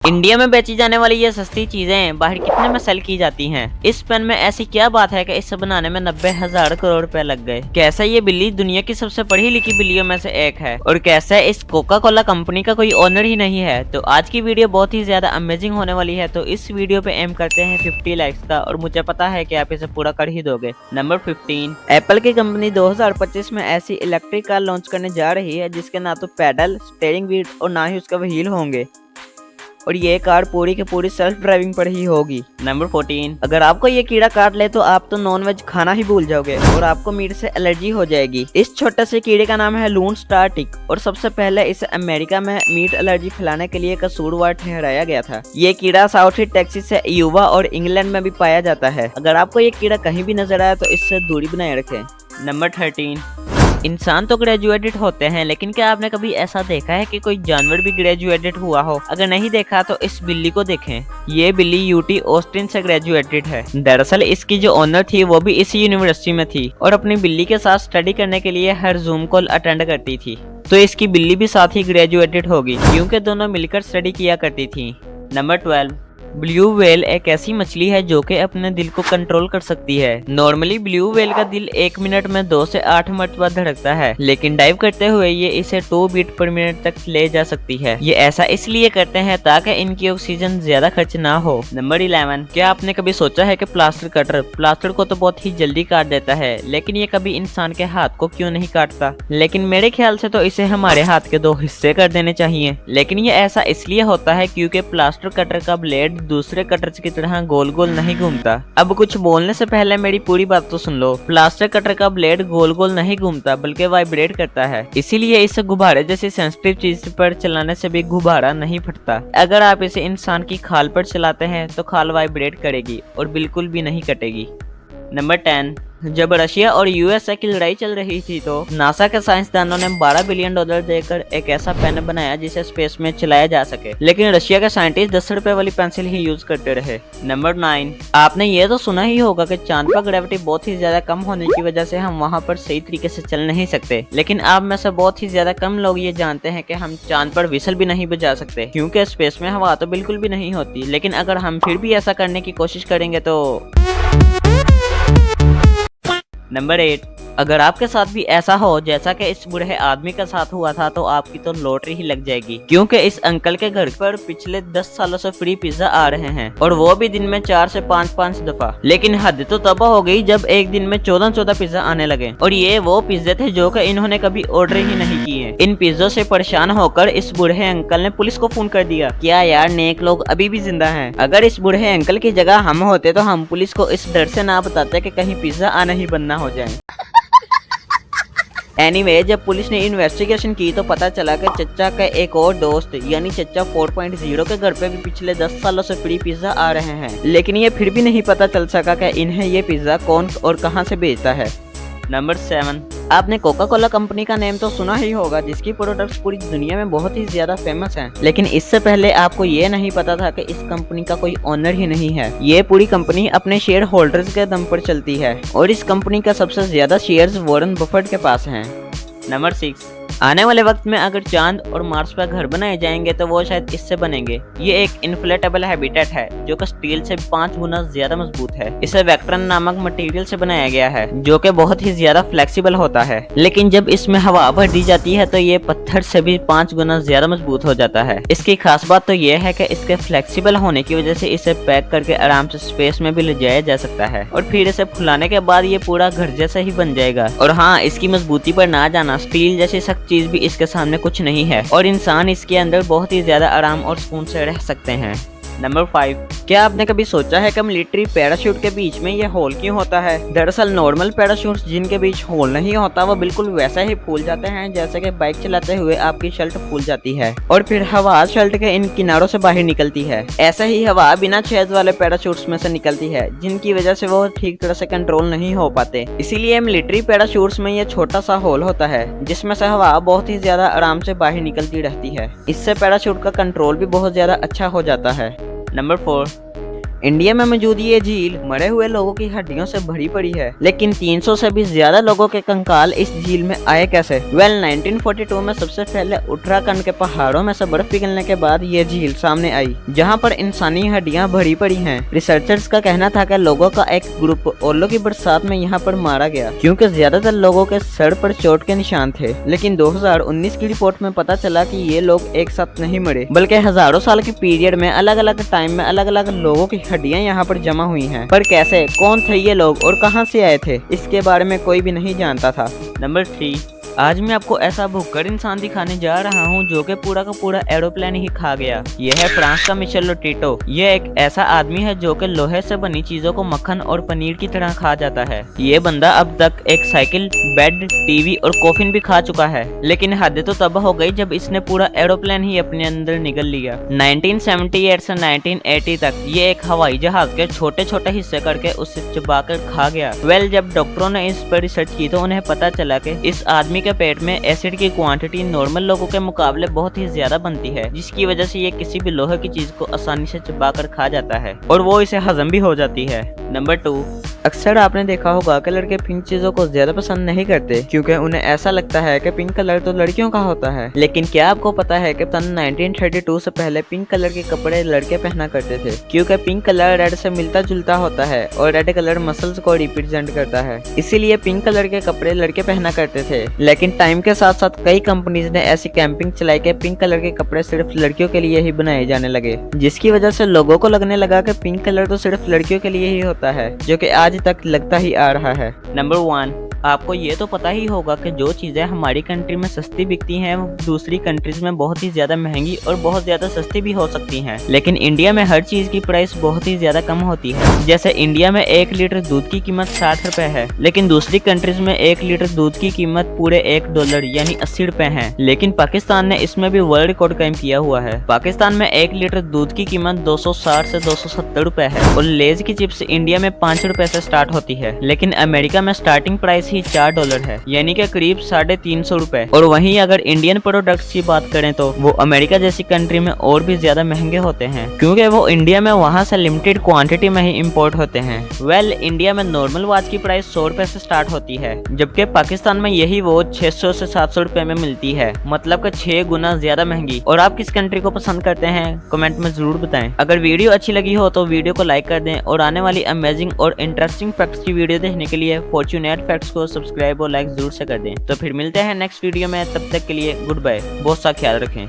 India में बेची जाने वाली ये सस्ती चीजें बाहर कितने में सेल की जाती हैं? इस पेन में ऐसी क्या बात है कि इसे बनाने में 90,000 करोड़ रुपए लग गए? कैसे ये बिल्ली दुनिया की सबसे पढ़ी लिखी बिल्लियों में से एक है और कैसे इस कोका कोला कंपनी का कोई ओनर ही नहीं है? तो आज की वीडियो बहुत ही ज्यादा अमेजिंग होने वाली है। तो इस वीडियो पे एम करते हैं 50 लाइक्स का और मुझे पता है कि आप इसे पूरा कर ही दोगे। नंबर 15, एप्पल की कंपनी 2025 में ऐसी इलेक्ट्रिक कार लॉन्च करने जा रही है जिसके ना तो पैडल, स्टीयरिंग व्हील और ना ही उसका व्हील होंगे और ये कार पूरी की पूरी सेल्फ ड्राइविंग पर ही होगी। नंबर 14, अगर आपको ये कीड़ा काट ले तो आप तो नॉन वेज खाना ही भूल जाओगे और आपको मीट से एलर्जी हो जाएगी। इस छोटे से कीड़े का नाम है लून स्टार टिक और सबसे पहले इसे अमेरिका में मीट एलर्जी फैलाने के लिए कसूरवार ठहराया गया था। ये कीड़ा साउथ टेक्सास से यूवा और इंग्लैंड में भी पाया जाता है। अगर आपको ये कीड़ा कहीं भी नजर आया तो इससे दूरी बनाए रखें। नंबर 13, इंसान तो ग्रेजुएटेड होते हैं, लेकिन क्या आपने कभी ऐसा देखा है कि कोई जानवर भी ग्रेजुएटेड हुआ हो? अगर नहीं देखा तो इस बिल्ली को देखें। ये बिल्ली यूटी ऑस्टिन से ग्रेजुएटेड है। दरअसल इसकी जो ओनर थी वो भी इसी यूनिवर्सिटी में थी और अपनी बिल्ली के साथ स्टडी करने के लिए हर जूम कॉल अटेंड करती थी। तो इसकी बिल्ली भी साथ ही ग्रेजुएटेड होगी क्योंकि दोनों मिलकर स्टडी किया करती थी। नंबर 12, ब्लू व्हेल एक ऐसी मछली है जो कि अपने दिल को कंट्रोल कर सकती है। नॉर्मली ब्लू व्हेल का दिल 1 मिनट में 2 से 8 मरतबा धड़कता है, लेकिन डाइव करते हुए ये इसे 2 बीट पर मिनट तक ले जा सकती है। ये ऐसा इसलिए करते हैं ताकि इनकी ऑक्सीजन ज्यादा खर्च ना हो। नंबर 11, क्या आपने कभी सोचा है कि प्लास्टर कटर प्लास्टर को तो बहुत ही जल्दी काट देता है, लेकिन ये कभी इंसान के हाथ को क्यों नहीं काटता? लेकिन मेरे ख्याल से तो इसे हमारे हाथ के 2 हिस्से कर देने चाहिए। लेकिन ये ऐसा इसलिए होता है क्योंकि प्लास्टर कटर का ब्लेड दूसरे कटर्स की तरह गोल गोल नहीं घूमता। अब कुछ बोलने से पहले मेरी पूरी बात तो सुन लो। प्लास्टर कटर का ब्लेड गोल गोल नहीं घूमता बल्कि वाइब्रेट करता है, इसीलिए इसे गुब्बारे जैसी सेंसिटिव चीज पर चलाने से भी गुब्बारा नहीं फटता। अगर आप इसे इंसान की खाल पर चलाते हैं तो खाल वाइब्रेट करेगी और बिल्कुल भी नहीं कटेगी। नंबर 10, जब रशिया और यूएसए की लड़ाई चल रही थी तो नासा के साइंसदानों ने $12 बिलियन देकर एक ऐसा पेन बनाया जिसे स्पेस में चलाया जा सके, लेकिन रशिया के साइंटिस्ट 10 रुपए वाली पेंसिल ही यूज करते रहे। नंबर 9, आपने ये तो सुना ही होगा कि चांद पर ग्रेविटी बहुत ही ज्यादा कम होने की वजह से हम वहाँ पर सही तरीके से चल नहीं सकते, लेकिन आप में से बहुत ही ज्यादा कम लोग ये जानते हैं कि हम चांद पर विसल भी नहीं बजा सकते क्योंकि स्पेस में हवा तो बिल्कुल भी नहीं होती। लेकिन अगर हम फिर भी ऐसा करने की कोशिश करेंगे तो। नंबर 8, अगर आपके साथ भी ऐसा हो जैसा कि इस बूढ़े आदमी के साथ हुआ था तो आपकी तो लॉटरी ही लग जाएगी, क्योंकि इस अंकल के घर पर पिछले 10 सालों से फ्री पिज्जा आ रहे हैं और वो भी दिन में 4 से 5 दफा। लेकिन हद तो तब हो गई जब एक दिन में 14 पिज्जा आने लगे और ये वो पिज्जे थे जो कि इन्होंने कभी ऑर्डर ही नहीं किए। इन पिज्जों से परेशान होकर इस बूढ़े अंकल ने पुलिस को फोन कर दिया। क्या यार, नेक लोग अभी भी जिंदा हैं? अगर इस बूढ़े अंकल की जगह हम होते तो हम पुलिस को इस डर से ना बताते कि कहीं पिज्जा आना ही बनना हो जाए। एनीवे, जब पुलिस ने इन्वेस्टिगेशन की तो पता चला कि चच्चा का एक और दोस्त यानी चच्चा 4.0 के घर पे भी पिछले 10 सालों से फ्री पिज्जा आ रहे हैं, लेकिन ये फिर भी नहीं पता चल सका कि इन्हें ये पिज्जा कौन और कहां से भेजता है। नंबर 7, आपने कोका कोला कंपनी का नेम तो सुना ही होगा जिसकी प्रोडक्ट्स पूरी दुनिया में बहुत ही ज्यादा फेमस हैं, लेकिन इससे पहले आपको ये नहीं पता था कि इस कंपनी का कोई ओनर ही नहीं है। ये पूरी कंपनी अपने शेयर होल्डर्स के दम पर चलती है और इस कंपनी का सबसे ज्यादा शेयर्स वॉरेन बफेट के पास हैं। नंबर 6, आने वाले वक्त में अगर चांद और मार्स पर घर बनाए जाएंगे तो वो शायद इससे बनेंगे। ये एक इन्फ्लेटेबल हैबिटेट है जो कि स्टील से 5 गुना ज्यादा मजबूत है। इसे वेक्ट्रन नामक मटेरियल से बनाया गया है जो कि बहुत ही ज्यादा फ्लेक्सिबल होता है, लेकिन जब इसमें हवा भर दी जाती है तो ये पत्थर से भी 5 गुना ज्यादा मजबूत हो जाता है। इसकी खास बात तो ये है कि इसके फ्लेक्सिबल होने की वजह से इसे पैक करके आराम से स्पेस में भी ले जाया जा सकता है और फिर इसे फुलाने के बाद ये पूरा घर जैसा ही बन जाएगा। और हाँ, इसकी मजबूती पर ना जाना, स्टील जैसी सख्त चीज भी इसके सामने कुछ नहीं है और इंसान इसके अंदर बहुत ही ज्यादा आराम और सुकून से रह सकते हैं। नंबर 5, क्या आपने कभी सोचा है कि मिलिट्री पैराशूट के बीच में ये होल क्यों होता है? दरअसल नॉर्मल पैराशूट्स जिनके बीच होल नहीं होता वो बिल्कुल वैसा ही फूल जाते हैं जैसे कि बाइक चलाते हुए आपकी शर्ट फूल जाती है और फिर हवा शर्ट के इन किनारों से बाहर निकलती है। ऐसा ही हवा बिना छेद वाले पैराशूट्स में से निकलती है जिनकी वजह से वो ठीक तरह से कंट्रोल नहीं हो पाते। इसीलिए मिलिट्री पैराशूट्स में ये छोटा सा होल होता है जिसमें से हवा बहुत ही ज्यादा आराम से बाहर निकलती रहती है। इससे पैराशूट का कंट्रोल भी बहुत ज्यादा अच्छा हो जाता है। नंबर 4, इंडिया में मौजूद ये झील मरे हुए लोगों की हड्डियों से भरी पड़ी है, लेकिन 300 से भी ज्यादा लोगों के कंकाल इस झील में आए कैसे? 1942 में सबसे पहले उत्तराखंड के पहाड़ों में से बर्फ पिघलने के बाद ये झील सामने आई, जहाँ पर इंसानी हड्डियां भरी पड़ी हैं। रिसर्चर्स का कहना था कि लोगों का एक ग्रुप ओलों की बरसात में यहाँ पर मारा गया, क्योंकि ज्यादातर लोगों के सर पर चोट के निशान थे। लेकिन 2019 की रिपोर्ट में पता चला कि ये लोग एक साथ नहीं मरे, बल्कि हजारों साल के पीरियड में अलग अलग टाइम में अलग अलग लोगों की हड्डियां यहाँ पर जमा हुई हैं। पर कैसे, कौन थे ये लोग और कहां से आए थे, इसके बारे में कोई भी नहीं जानता था। नंबर 3, आज मैं आपको ऐसा भुक्कड़ इंसान दिखाने जा रहा हूँ जो कि पूरा का पूरा एरोप्लेन ही खा गया। यह है फ्रांस का मिशेल लोटिटो। यह एक ऐसा आदमी है जो कि लोहे से बनी चीजों को मक्खन और पनीर की तरह खा जाता है। ये बंदा अब तक एक साइकिल, बेड, टीवी और कॉफिन भी खा चुका है, लेकिन हद तो तब हो गई जब इसने पूरा एरोप्लेन ही अपने अंदर निगल लिया। 1978 से 1980 तक ये एक हवाई जहाज के छोटे छोटे हिस्से करके उसे चबाकर खा गया। जब डॉक्टरों ने इस पर रिसर्च की तो उन्हें पता चला कि इस आदमी के पेट में एसिड की क्वांटिटी नॉर्मल लोगों के मुकाबले बहुत ही ज्यादा बनती है, जिसकी वजह से ये किसी भी लोहे की चीज को आसानी से चबाकर खा जाता है और वो इसे हजम भी हो जाती है। नंबर 2, अक्सर आपने देखा होगा कि लड़के पिंक चीजों को ज्यादा पसंद नहीं करते, क्योंकि उन्हें ऐसा लगता है कि पिंक कलर तो लड़कियों का होता है। लेकिन क्या आपको पता है कि सन 1932 से पहले पिंक कलर के कपड़े लड़के पहना करते थे, क्योंकि पिंक कलर रेड से मिलता जुलता होता है और रेड कलर मसल्स को रिप्रेजेंट करता है, इसीलिए पिंक कलर के कपड़े लड़के पहना करते थे। लेकिन टाइम के साथ साथ कई कंपनीज ने ऐसी कैंपिंग चलाई कि पिंक कलर के कपड़े सिर्फ लड़कियों के लिए ही बनाए जाने लगे, जिसकी वजह से लोगों को लगने लगा कि पिंक कलर तो सिर्फ लड़कियों के लिए ही होता है, जो कि आज तक लगता ही आ रहा है। नंबर 1, आपको ये तो पता ही होगा कि जो चीजें हमारी कंट्री में सस्ती बिकती हैं वो दूसरी कंट्रीज में बहुत ही ज्यादा महंगी और बहुत ज्यादा सस्ती भी हो सकती हैं। लेकिन इंडिया में हर चीज की प्राइस बहुत ही ज्यादा कम होती है। जैसे इंडिया में 1 लीटर दूध की कीमत 60 रुपए है, लेकिन दूसरी कंट्रीज में 1 लीटर दूध की कीमत पूरे $1 यानी 80 रुपए है। लेकिन पाकिस्तान ने इसमें भी वर्ल्ड रिकॉर्ड कायम किया हुआ है। पाकिस्तान में 1 लीटर दूध की कीमत 260 से 270 रुपए है और लेज की चिप्स इंडिया में 5 रुपए से स्टार्ट होती है, लेकिन अमेरिका में स्टार्टिंग प्राइस ही $4 है, यानी कि करीब 350 रुपए। और वहीं अगर इंडियन प्रोडक्ट्स की बात करें तो वो अमेरिका जैसी कंट्री में और भी ज्यादा महंगे होते हैं, क्योंकि वो इंडिया में वहां से लिमिटेड क्वांटिटी में ही इंपोर्ट होते हैं। इंडिया में नॉर्मल वॉच की प्राइस 100 रुपए से स्टार्ट होती है, जबकि पाकिस्तान में यही वॉच 600 से 700 रुपए में मिलती है, मतलब कि 6 गुना ज्यादा महंगी। और आप किस कंट्री को पसंद करते हैं कमेंट में जरूर बताएं। अगर वीडियो अच्छी लगी हो तो वीडियो को लाइक कर दें और आने वाली अमेजिंग और इंटरेस्टिंग फैक्ट्स की वीडियो देखने के लिए फॉर्च्यूनेट फैक्ट्स को सब्सक्राइब और लाइक जरूर से कर दें। तो फिर मिलते हैं नेक्स्ट वीडियो में, तब तक के लिए गुड बाय, बहुत सा ख्याल रखें।